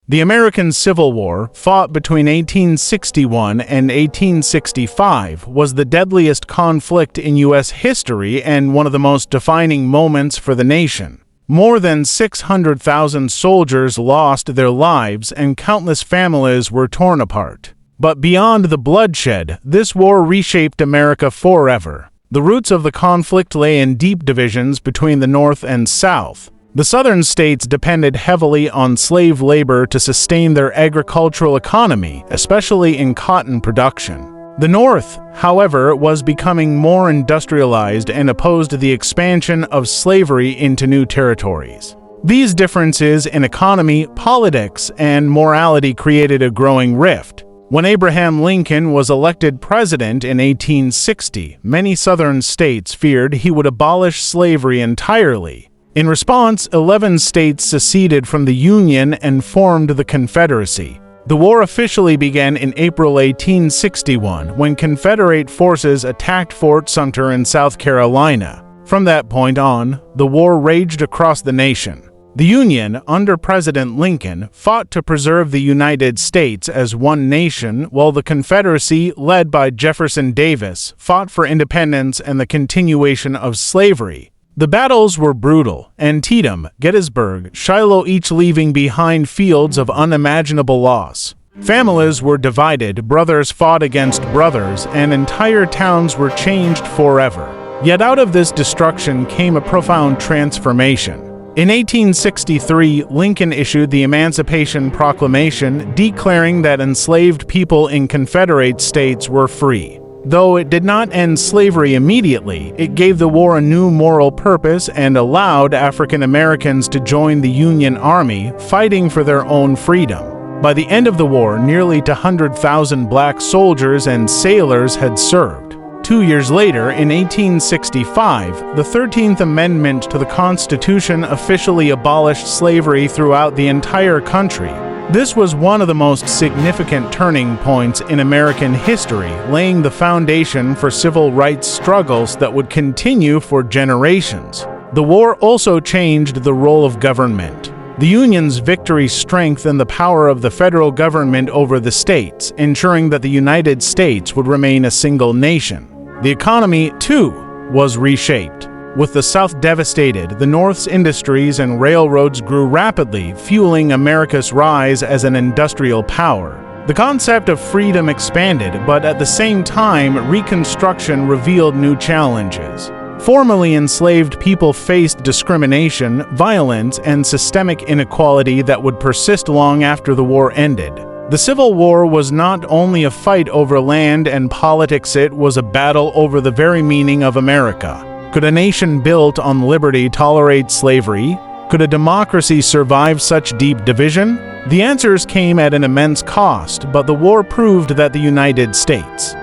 The American Civil War, fought between 1861 and 1865, was the deadliest conflict in U.S. history and one of the most defining moments for the nation. More than 600,000 soldiers lost their lives and countless families were torn apart. But beyond the bloodshed, this war reshaped America forever. The roots of the conflict lay in deep divisions between the North and South. The southern states depended heavily on slave labor to sustain their agricultural economy, especially in cotton production. The North, however, was becoming more industrialized and opposed the expansion of slavery into new territories. These differences in economy, politics, and morality created a growing rift. When Abraham Lincoln was elected president in 1860, many southern states feared he would abolish slavery entirely. In response, 11 states seceded from the Union and formed the Confederacy. The war officially began in April 1861, when Confederate forces attacked Fort Sumter in South Carolina. From that point on, the war raged across the nation. The Union, under President Lincoln, fought to preserve the United States as one nation, while the Confederacy, led by Jefferson Davis, fought for independence and the continuation of slavery. The battles were brutal. Antietam, Gettysburg, Shiloh, each leaving behind fields of unimaginable loss. Families were divided, brothers fought against brothers, and entire towns were changed forever. Yet out of this destruction came a profound transformation. In 1863, Lincoln issued the Emancipation Proclamation, declaring that enslaved people in Confederate states were free. Though it did not end slavery immediately, it gave the war a new moral purpose and allowed African Americans to join the Union Army, fighting for their own freedom. By the end of the war, nearly 200,000 black soldiers and sailors had served. 2 years later, in 1865, the 13th Amendment to the Constitution officially abolished slavery throughout the entire country. This was one of the most significant turning points in American history, laying the foundation for civil rights struggles that would continue for generations. The war also changed the role of government. The Union's victory strengthened the power of the federal government over the states, ensuring that the United States would remain a single nation. The economy, too, was reshaped. With the South devastated, the North's industries and railroads grew rapidly, fueling America's rise as an industrial power. The concept of freedom expanded, but at the same time, Reconstruction revealed new challenges. Formerly enslaved people faced discrimination, violence, and systemic inequality that would persist long after the war ended. The Civil War was not only a fight over land and politics, it was a battle over the very meaning of America. Could a nation built on liberty tolerate slavery? Could a democracy survive such deep division? The answers came at an immense cost, but the war proved that the United States